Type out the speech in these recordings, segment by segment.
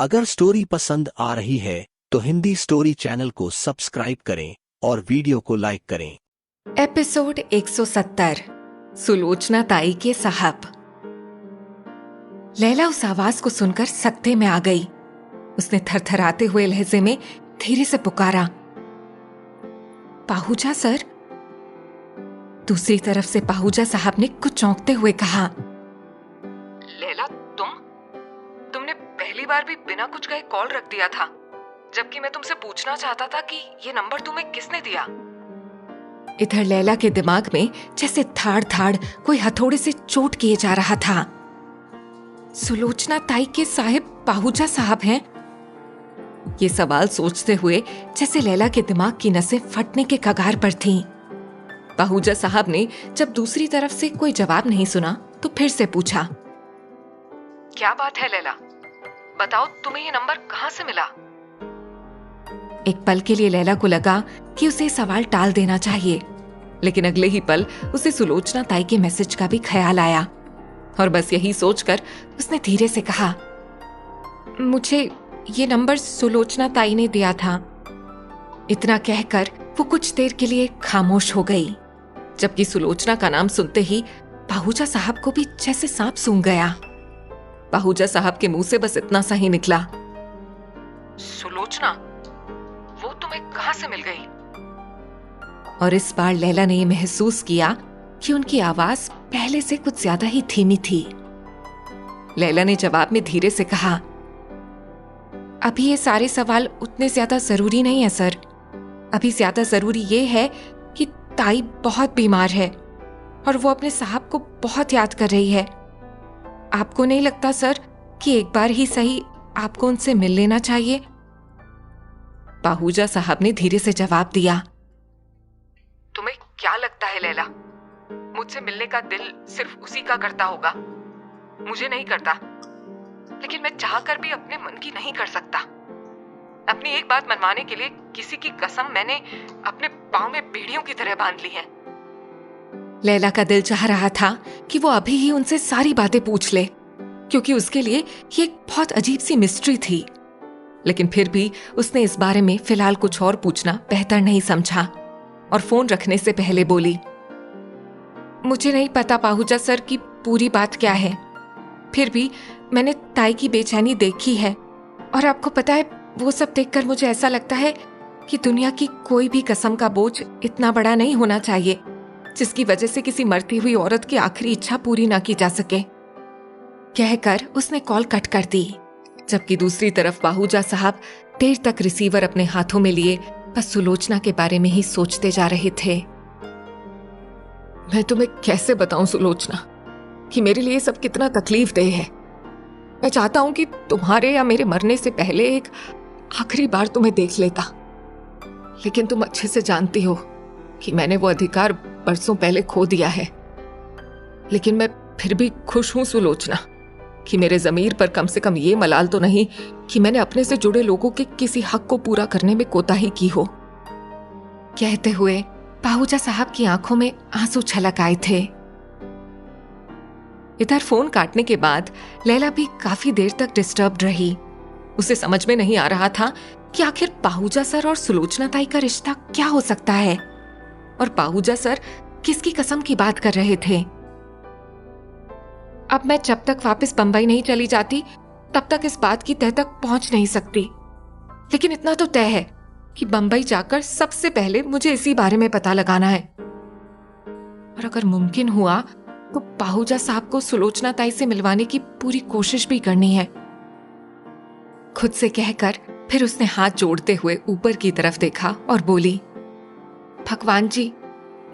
अगर स्टोरी पसंद आ रही है तो हिंदी स्टोरी चैनल को सब्सक्राइब करें और वीडियो को लाइक करें। एपिसोड 170 सुलोचना ताई के साहब। लैला उस आवाज को सुनकर सकते में आ गई। उसने थरथराते हुए लहजे में धीरे से पुकारा, पाहूजा सर। दूसरी तरफ से पाहूजा साहब ने कुछ चौंकते हुए कहा, लैला, तुमने पहली बार भी बिना कुछ कहे कॉल रख दिया था, जबकि मैं तुमसे पूछना चाहता था कि ये नंबर तुम्हें किसने दिया। इधर लैला के दिमाग में जैसे धाड़ धाड़ कोई हथौड़े से चोट किए जा रहा था। सुलोचना ताई के साहिब पाहूजा साहब हैं? ये सवाल सोचते हुए जैसे लैला के दिमाग की नसें फटने के कगार पर थीं। पाहूजा साहब ने जब दूसरी तरफ से कोई जवाब नहीं सुना तो फिर से पूछा, क्या बात है लैला, बताओ तुम्हें ये नंबर कहाँ से मिला? एक पल के लिए लैला को लगा कि उसे सवाल टाल देना चाहिए, लेकिन अगले ही पल उसे सुलोचना ताई के मैसेज का भी ख्याल आया और बस यही सोचकर उसने धीरे से कहा, मुझे ये नंबर सुलोचना ताई ने दिया था। इतना कहकर वो कुछ देर के लिए खामोश हो गई, जबकि सुलोचना का नाम सुनते ही पाहूजा साहब को भी जैसे सांप सूंघ गया। पाहूजा साहब के मुंह से बस इतना सा ही निकला, सुलोचना, वो तुम्हें कहाँ से मिल गई? और इस बार लैला ने यह महसूस किया कि उनकी आवाज पहले से कुछ ज्यादा ही धीमी थी। लैला ने जवाब में धीरे से कहा, अभी ये सारे सवाल उतने ज्यादा जरूरी नहीं है सर। अभी ज्यादा जरूरी ये है कि ताई बहुत बीमार है और वो अपने साहब को बहुत याद कर रही है। आपको नहीं लगता सर कि एक बार ही सही आपको उनसे मिल लेना चाहिए? पाहूजा साहब ने धीरे से जवाब दिया, तुम्हें क्या लगता है लैला, मुझसे मिलने का दिल सिर्फ उसी का करता होगा? मुझे नहीं करता, लेकिन मैं चाहकर भी अपने मन की नहीं कर सकता। अपनी एक बात मनवाने के लिए किसी की कसम मैंने अपने पांव में बेड़ियों की तरह बांध ली है। लैला का दिल चाह रहा था कि वो अभी ही उनसे सारी बातें पूछ ले, क्योंकि उसके लिए ये एक बहुत अजीब सी मिस्ट्री थी। लेकिन फिर भी उसने इस बारे में फिलहाल कुछ और पूछना बेहतर नहीं समझा और फोन रखने से पहले बोली, मुझे नहीं पता पाहूजा सर की पूरी बात क्या है, फिर भी मैंने ताई की बेचैनी देखी है और आपको पता है, वो सब देखकर मुझे ऐसा लगता है कि दुनिया की कोई भी कसम का बोझ इतना बड़ा नहीं होना चाहिए जिसकी वजह से किसी मरती हुई औरत की आखिरी इच्छा पूरी ना की जा सके। कहकर उसने कॉल कट कर दी, जबकि दूसरी तरफ पाहूजा साहब देर तक रिसीवर अपने हाथों में लिए बस सुलोचना के बारे में ही सोचते जा रहे थे। मैं तुम्हें कैसे बताऊं सुलोचना कि मेरे लिए सब कितना तकलीफदेह है। मैं चाहता हूं कि तुम्हारे या मेरे मरने से पहले एक आखिरी बार तुम्हें देख लेता, लेकिन तुम अच्छे से जानती हो कि मैंने वो अधिकार बरसों पहले खो दिया है। लेकिन मैं फिर भी खुश हूं सुलोचना कि मेरे ज़मीर पर कम से कम ये मलाल तो नहीं कि मैंने अपने से जुड़े लोगों के किसी हक को पूरा करने में कोताही की हो। कहते हुए पाहूजा साहब की आंखों में आंसू छलक आए थे। इधर फोन काटने के बाद लैला भी काफी देर तक डिस्टर्ब्ड रही। उसे समझ में नहीं आ रहा था कि आखिर पाहूजा सर और सुलोचना ताई का रिश्ता क्या हो सकता है और पाहूजा सर किसकी कसम की बात कर रहे थे। अब मैं जब तक वापस बंबई नहीं चली जाती तब तक इस बात की तह तक पहुंच नहीं सकती, लेकिन इतना तो तय है कि बंबई जाकर सबसे पहले मुझे इसी बारे में पता लगाना है और अगर मुमकिन हुआ तो पाहूजा साहब को सुलोचना ताई से मिलवाने की पूरी कोशिश भी करनी है। खुद से कहकर फिर उसने हाथ जोड़ते हुए ऊपर की तरफ देखा और बोली, भगवान जी,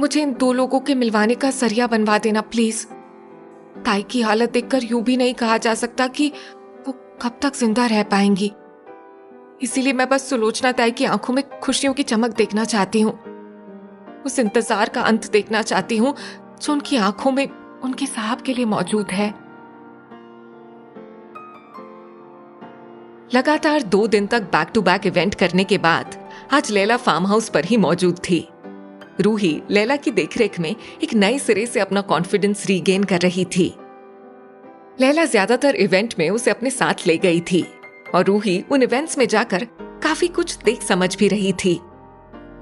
मुझे इन दो लोगों के मिलवाने का जरिया बनवा देना प्लीज। ताई की हालत देखकर यूं भी नहीं कहा जा सकता कि वो कब तक जिंदा रह पाएंगी, इसीलिए मैं बस सुलोचना ताई की आंखों में खुशियों की चमक देखना चाहती हूँ, उस इंतजार का अंत देखना चाहती हूँ जो उनकी आंखों में उनके साहब के लिए मौजूद है। लगातार 2 दिन तक बैक टू बैक इवेंट करने के बाद आज लैला फार्म हाउस पर ही मौजूद थी। रूही लैला की देखरेख में एक नए सिरे से अपना कॉन्फिडेंस रीगेन कर रही थी। लैला ज्यादातर इवेंट में उसे अपने साथ ले गई थी, और रूही उन इवेंट्स में जाकर काफी कुछ देख समझ भी रही थी।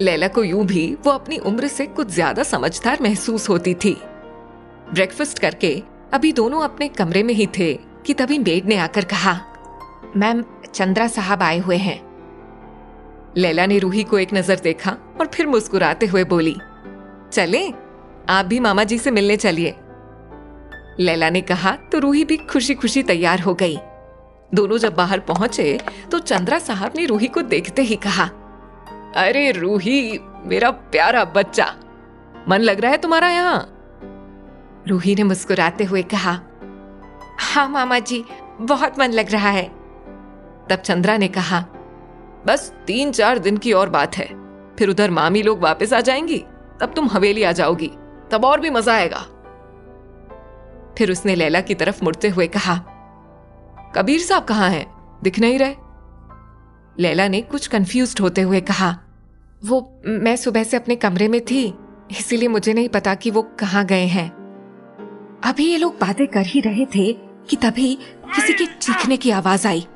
लैला को यूं भी वो अपनी उम्र से कुछ ज्यादा समझदार महसूस होती थी। ब्रेकफास्ट करके अभी दोनों अपने कमरे में ही थे कि तभी मेड ने आकर कहा, मैम चंद्रा साहब आए हुए हैं। लैला ने रूही को एक नजर देखा और फिर मुस्कुराते हुए बोली, चले आप भी मामा जी से मिलने चलिए। लैला ने कहा तो रूही भी खुशी खुशी तैयार हो गई। दोनों जब बाहर पहुंचे तो चंद्रा साहब ने रूही को देखते ही कहा, अरे रूही मेरा प्यारा बच्चा, मन लग रहा है तुम्हारा यहाँ? रूही ने मुस्कुराते हुए कहा, हाँ मामा जी बहुत मन लग रहा है। तब चंद्रा ने कहा, बस 3-4 दिन की और बात है, फिर उधर मामी लोग वापस आ जाएंगी, तब तुम हवेली आ जाओगी, तब और भी मजा आएगा। फिर उसने लैला की तरफ मुड़ते हुए कहा, कबीर साहब कहाँ हैं? दिख नहीं रहे। लैला ने कुछ कंफ्यूज्ड होते हुए कहा, वो मैं सुबह से अपने कमरे में थी, इसीलिए मुझे नहीं पता कि वो कहाँ गए हैं। अभी ये लोग बातें कर ही रहे थे कि तभी किसी के चीखने की आवाज आई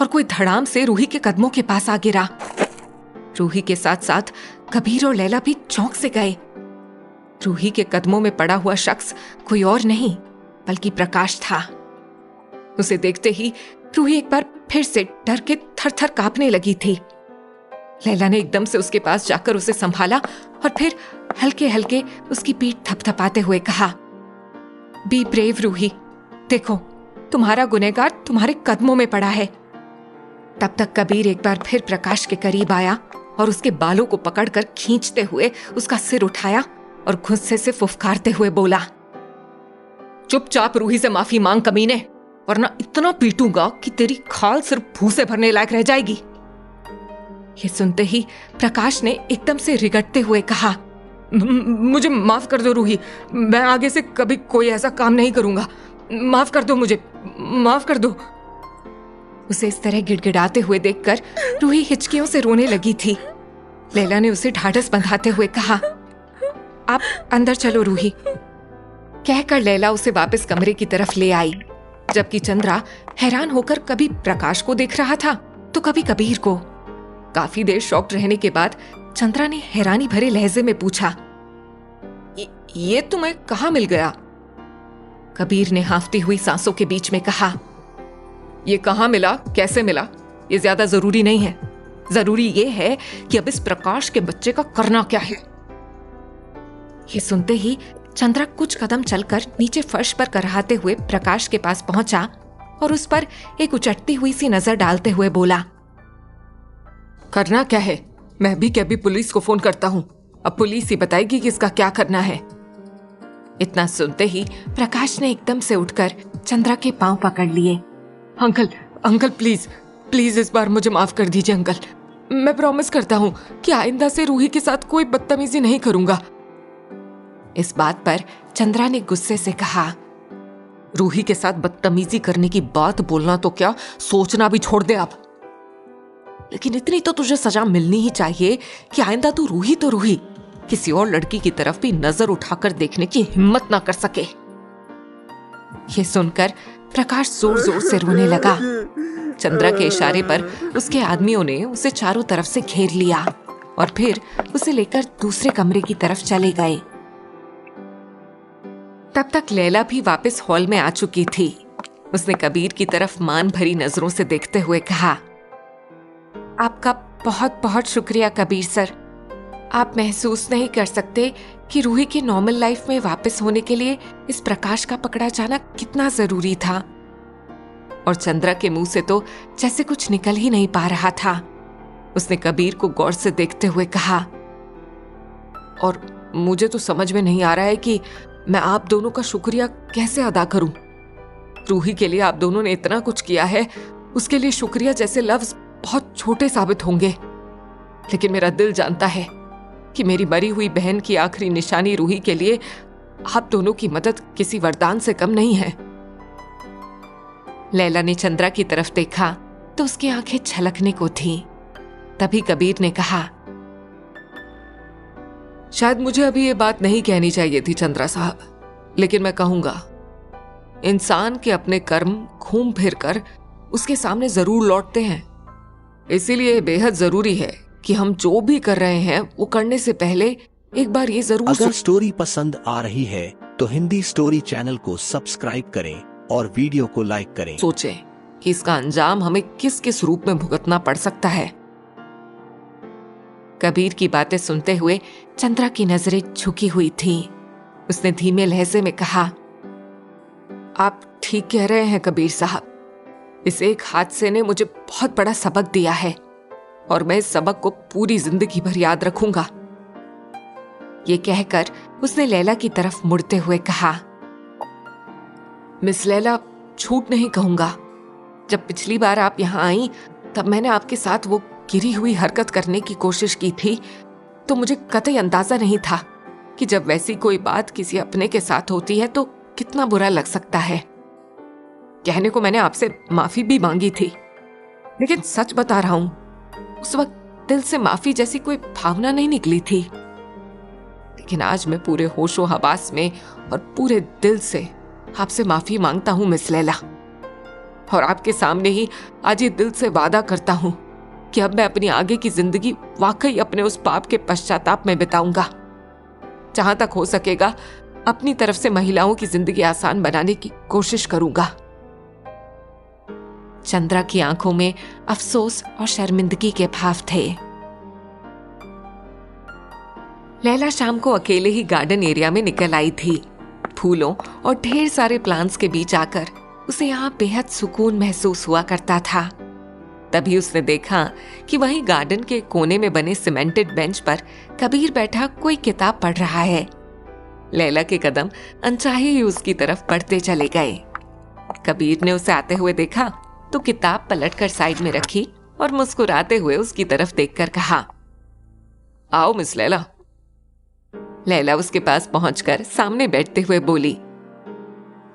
और कोई धड़ाम से रूही के कदमों के पास आ गिरा। रूही के साथ साथ कबीर और लैला भी चौंक से गए। रूही के कदमों में पड़ा हुआ शख्स कोई और नहीं बल्कि प्रकाश था। उसे देखते ही रूही एक बार फिर से डर के थर-थर कांपने लगी थी। लैला ने एकदम से उसके पास जाकर उसे संभाला और फिर हल्के हल्के उसकी पीठ थपथपाते हुए कहा, बी ब्रेव रूही, देखो तुम्हारा गुनहगार तुम्हारे कदमों में पड़ा है। तब तक कबीर एक बार फिर प्रकाश के करीब आया और उसके बालों को पकड़कर खींचते हुए उसका सिर उठाया और गुस्से से फुफकारते हुए बोला, चुपचाप रूही से माफी मांग कमीने, वरना इतना पीटूंगा कि तेरी खाल सिर्फ भूसे भरने लायक रह जाएगी। ये सुनते ही प्रकाश ने एकदम से रिगड़ते हुए कहा, मुझे माफ कर दो रूही, मैं आगे से कभी कोई ऐसा काम नहीं करूंगा, माफ कर दो मुझे, माफ कर दो। उसे इस तरह गिड़गिड़ाते हुए देखकर रूही हिचकियों से रोने लगी थी। लैला ने उसे ढाढ़स बंधाते हुए कहा, आप अंदर चलो रूही। कहकर लैला उसे वापस कमरे की तरफ ले आई, जबकि चंद्रा हैरान होकर कभी प्रकाश को देख रहा था तो कभी कबीर को। काफी देर शॉक्ड रहने के बाद चंद्रा ने हैरानी भरे लहजे में पूछा, ये तुम्हें कहाँ मिल गया? कबीर ने हांफती हुई सांसों के बीच में कहा, ये कहाँ मिला, कैसे मिला, ये ज्यादा जरूरी नहीं है। जरूरी ये है कि अब इस प्रकाश के बच्चे का करना क्या है। ये सुनते ही चंद्रा कुछ कदम चलकर नीचे फर्श पर कराहते हुए प्रकाश के पास पहुंचा और उस पर एक उचटती हुई सी नजर डालते हुए बोला, करना क्या है? मैं भी कभी पुलिस को फोन करता हूं, अब पुलिस ही बताएगी कि इसका क्या करना है। इतना सुनते ही प्रकाश ने एकदम से उठकर चंद्रा के पांव पकड़ लिए। अंकल, अंकल प्लीज प्लीज इस बार मुझे माफ कर दीजिए अंकल, मैं प्रॉमिस करता हूं कि आइंदा से रूही के साथ कोई बदतमीजी नहीं करूंगा। इस बात पर चंद्रा ने गुस्से से कहा, रूही के साथ बदतमीजी करने की बात बोलना तो क्या, सोचना भी छोड़ दे आप। लेकिन इतनी तो तुझे सजा मिलनी ही चाहिए कि आइंदा तू रूही तो रूही किसी और लड़की की तरफ भी नजर उठाकर देखने की हिम्मत ना कर सके। ये सुनकर प्रकाश जोर जोर से रोने लगा। चंद्रा के इशारे पर उसके आदमियों ने उसे चारों तरफ से घेर लिया और फिर उसे लेकर दूसरे कमरे की तरफ चले गए। तब तक लैला भी वापस हॉल में आ चुकी थी। उसने कबीर की तरफ मान भरी नजरों से देखते हुए कहा, आपका बहुत बहुत शुक्रिया कबीर सर। आप महसूस नहीं कर सकते कि रूही की नॉर्मल लाइफ में वापस होने के लिए इस प्रकाश का पकड़ा जाना कितना जरूरी था। और चंद्रा के मुंह से तो जैसे कुछ निकल ही नहीं पा रहा था। उसने कबीर को गौर से देखते हुए कहा, और मुझे तो समझ में नहीं आ रहा है कि मैं आप दोनों का शुक्रिया कैसे अदा करूं। रूही के लिए आप दोनों ने इतना कुछ किया है, उसके लिए शुक्रिया जैसे लफ्ज बहुत छोटे साबित होंगे। लेकिन मेरा दिल जानता है कि मेरी मरी हुई बहन की आखिरी निशानी रूही के लिए आप दोनों की मदद किसी वरदान से कम नहीं है। लैला ने चंद्रा की तरफ देखा तो उसकी आंखें छलकने को थीं। तभी कबीर ने कहा, शायद मुझे अभी ये बात नहीं कहनी चाहिए थी चंद्रा साहब, लेकिन मैं कहूंगा, इंसान के अपने कर्म घूम फिर कर उसके सामने जरूर लौटते हैं। इसीलिए बेहद जरूरी है कि हम जो भी कर रहे हैं वो करने से पहले एक बार ये जरूर अगर स्टोरी पसंद आ रही है तो हिंदी स्टोरी चैनल को सब्सक्राइब करें और वीडियो को लाइक करें। सोचें कि इसका अंजाम हमें किस किस रूप में भुगतना पड़ सकता है। कबीर की बातें सुनते हुए चंद्रा की नजरें झुकी हुई थीं। उसने धीमे लहजे में कहा, आप ठीक कह रहे हैं कबीर साहब। इस एक हादसे ने मुझे बहुत बड़ा सबक दिया है और मैं इस सबक को पूरी जिंदगी भर याद रखूंगा। ये कहकर उसने लैला की तरफ मुड़ते हुए कहा, मिस लैला, झूठ नहीं कहूंगा, जब पिछली बार आप यहाँ आई तब मैंने आपके साथ वो गिरी हुई हरकत करने की कोशिश की थी, तो मुझे कतई अंदाजा नहीं था कि जब वैसी कोई बात किसी अपने के साथ होती है तो कितना बुरा लग सकता है। कहने को मैंने आपसे माफी भी मांगी थी, लेकिन सच बता रहा हूं, उस वक्त दिल से माफी जैसी कोई भावना नहीं निकली थी। लेकिन आज मैं पूरे होशो हवास में और पूरे दिल से आपसे माफी मांगता हूं मिस लैला, और आपके सामने ही आज ये दिल से वादा करता हूं कि अब मैं अपनी आगे की जिंदगी वाकई अपने उस पाप के पश्चाताप में बिताऊंगा। जहां तक हो सकेगा अपनी तरफ से महिलाओं की जिंदगी आसान बनाने की कोशिश करूंगा। चंद्रा की आंखों में अफसोस और शर्मिंदगी के भाव थे। लैला शाम को अकेले ही गार्डन एरिया में निकल आई थी। फूलों और ढेर सारे प्लांट्स के बीच आकर उसे यहाँ बेहद सुकून महसूस हुआ करता था। तभी उसने देखा कि वहीं गार्डन के कोने में बने सीमेंटेड बेंच पर कबीर बैठा कोई किताब पढ़ रहा है। लैला के कदम अनचाहे ही उसकी तरफ बढ़ते चले गए। कबीर ने उसे आते हुए देखा तो किताब पलटकर साइड में रखी और मुस्कुराते हुए उसकी तरफ देखकर कहा, आओ मिस लैला। लैला उसके पास पहुंचकर सामने बैठते हुए बोली,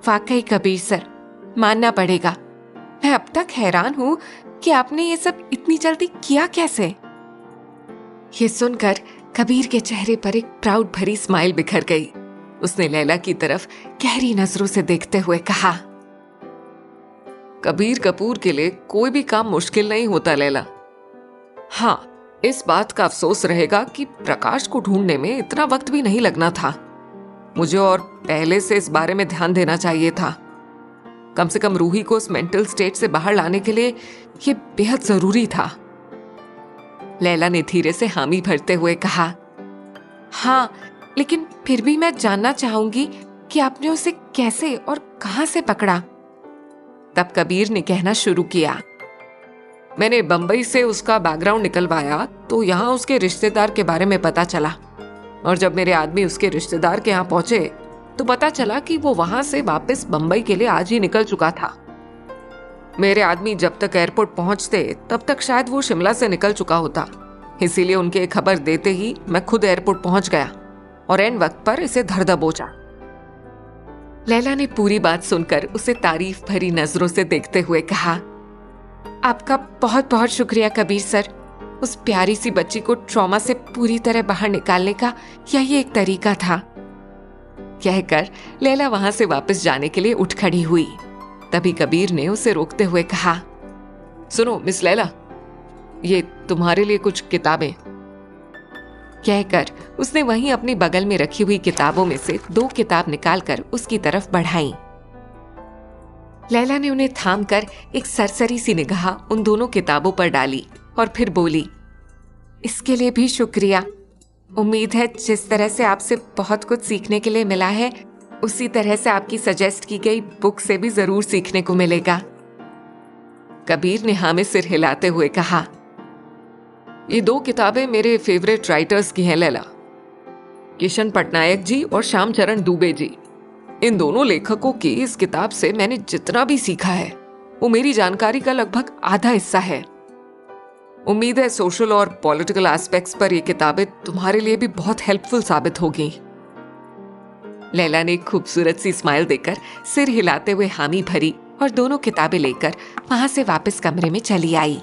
वाकई कबीर सर, मानना पड़ेगा, मैं अब तक हैरान हूं कि आपने ये सब इतनी जल्दी किया कैसे। ये सुनकर कबीर के चेहरे पर एक प्राउड भरी स्माइल बिखर गई। उसने लैला की तरफ गहरी नजरों से देखते हुए कहा, कबीर कपूर के लिए कोई भी काम मुश्किल नहीं होता लैला। हाँ, इस बात का अफसोस रहेगा कि प्रकाश को ढूंढने में इतना वक्त भी नहीं लगना था। मुझे और पहले से इस बारे में ध्यान देना चाहिए था। कम से कम रूही को उस मेंटल स्टेट से बाहर लाने के लिए यह बेहद जरूरी था। लैला ने धीरे से हामी भरते हुए कहा, हाँ, लेकिन फिर भी मैं जानना चाहूंगी कि आपने उसे कैसे और कहां से पकड़ा। तब कबीर ने कहना शुरू किया, मैंने बंबई से उसका बैकग्राउंड निकलवाया तो यहाँ उसके रिश्तेदार के बारे में पता चला, और जब मेरे आदमी उसके रिश्तेदार के यहाँ पहुंचे तो पता चला कि वो वहां से वापस बंबई के लिए आज ही निकल चुका था। मेरे आदमी जब तक एयरपोर्ट पहुंचते तब तक शायद वो शिमला से निकल चुका होता। इसीलिए उनके खबर देते ही मैं खुद एयरपोर्ट पहुंच गया और एन वक्त पर इसे धर दबोचा। लैला ने पूरी बात सुनकर उसे तारीफ भरी नजरों से देखते हुए कहा, आपका बहुत बहुत शुक्रिया कबीर सर। उस प्यारी सी बच्ची को ट्रॉमा से पूरी तरह बाहर निकालने का यही एक तरीका था। कहकर लैला वहां से वापस जाने के लिए उठ खड़ी हुई। तभी कबीर ने उसे रोकते हुए कहा, सुनो मिस लैला, ये तुम्हारे लिए कुछ किताबें। कहकर उसने वहीं अपनी बगल में रखी हुई किताबों में से 2 किताब निकालकर उसकी तरफ बढ़ाई। लैला ने उन्हें थामकर एक सरसरी सी निगाह उन दोनों किताबों पर डाली और फिर बोली, इसके लिए भी शुक्रिया। उम्मीद है जिस तरह से आपसे बहुत कुछ सीखने के लिए मिला है, उसी तरह से आपकी सजेस्ट की गई बुक से भी जरूर सीखने को मिलेगा। कबीर ने हाँ में सिर हिलाते हुए कहा, ये 2 किताबें मेरे फेवरेट राइटर्स की हैं लैला, किशन पटनायक जी और श्याम चरण दुबे जी। इन दोनों लेखकों की इस किताब से मैंने जितना भी सीखा है वो मेरी जानकारी का लगभग आधा हिस्सा है। उम्मीद है सोशल और पॉलिटिकल एस्पेक्ट्स पर ये किताबें तुम्हारे लिए भी बहुत हेल्पफुल साबित होगी। लैला ने एक खूबसूरत सी स्माइल देकर सिर हिलाते हुए हामी भरी और दोनों किताबें लेकर वहां से वापस कमरे में चली आई।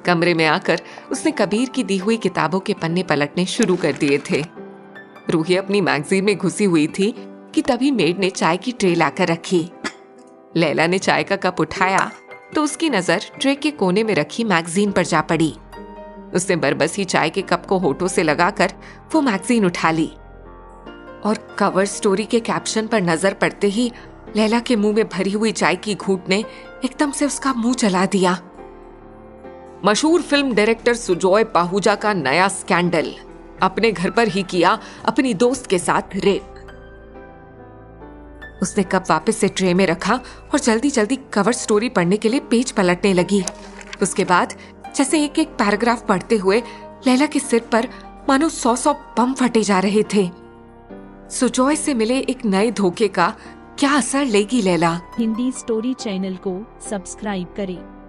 कमरे में आकर उसने कबीर की दी हुई किताबों के पन्ने पलटने शुरू कर दिए थे। रूही अपनी मैगजीन में घुसी हुई थी कि तभी मेड ने चाय की ट्रे लाकर रखी। लैला ने चाय का कप उठाया तो उसकी नजर ट्रे के कोने में रखी मैगजीन पर जा पड़ी। उसने बरबसी चाय के कप को होठों से लगाकर वो मैगजीन उठा ली और कवर स्टोरी के कैप्शन पर नजर पड़ते ही लैला के मुंह में भरी हुई चाय की घूंट ने एकदम से उसका मुंह जला दिया। मशहूर फिल्म डायरेक्टर सुजॉय पाहुजा का नया स्कैंडल, अपने घर पर ही किया अपनी दोस्त के साथ रेप। उसने कप वापस से ट्रे में रखा और जल्दी जल्दी कवर स्टोरी पढ़ने के लिए पेज पलटने लगी। उसके बाद जैसे एक एक पैराग्राफ पढ़ते हुए लैला के सिर पर मानो 100 बम फटे जा रहे थे। सुजॉय से मिले एक नए धोखे का क्या असर लेगी लैला? हिंदी स्टोरी चैनल को सब्सक्राइब करें।